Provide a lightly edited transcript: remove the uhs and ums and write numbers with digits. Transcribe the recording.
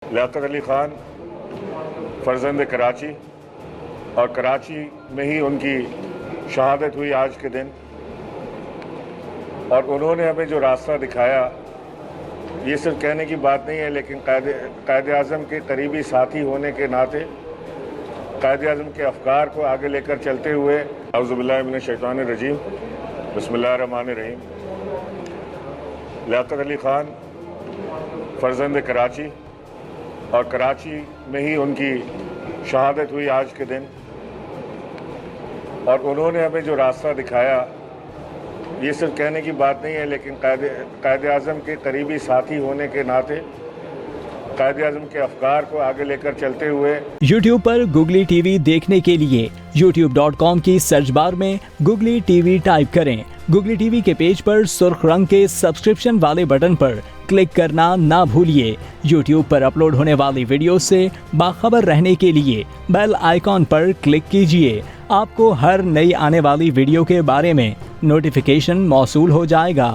लियाकत अली ख़ान फ़र्जंद कराची और कराची में ही उनकी शहादत हुई आज के दिन। और उन्होंने हमें जो रास्ता दिखाया, ये सिर्फ कहने की बात नहीं है, लेकिन कायद आज़म के करीबी साथी होने के नाते कायद आज़म के अफ़कार को आगे लेकर चलते हुए औज़ुबिल्लाहि मिनश शैतानिर रजीम बिस्मिल्लाहिर रहमानिर रहीम। लियाकत अली ख़ान फ़र्जंद कराची और कराची में ही उनकी शहादत हुई आज के दिन। और उन्होंने हमें जो रास्ता दिखाया, ये सिर्फ कहने की बात नहीं है, लेकिन कायद आज़म के करीबी साथी होने के नाते कायद आज़म के अफ़कार को आगे लेकर चलते हुए YouTube पर गुगली टीवी देखने के लिए youtube.com की सर्च बार में गुगली टीवी टाइप करें। गुगली टीवी के पेज पर सुर्ख रंग के सब्सक्रिप्शन वाले बटन पर क्लिक करना ना भूलिए। YouTube पर अपलोड होने वाली वीडियो से बाखबर रहने के लिए बेल आइकॉन पर क्लिक कीजिए। आपको हर नई आने वाली वीडियो के बारे में नोटिफिकेशन मौसूल हो जाएगा।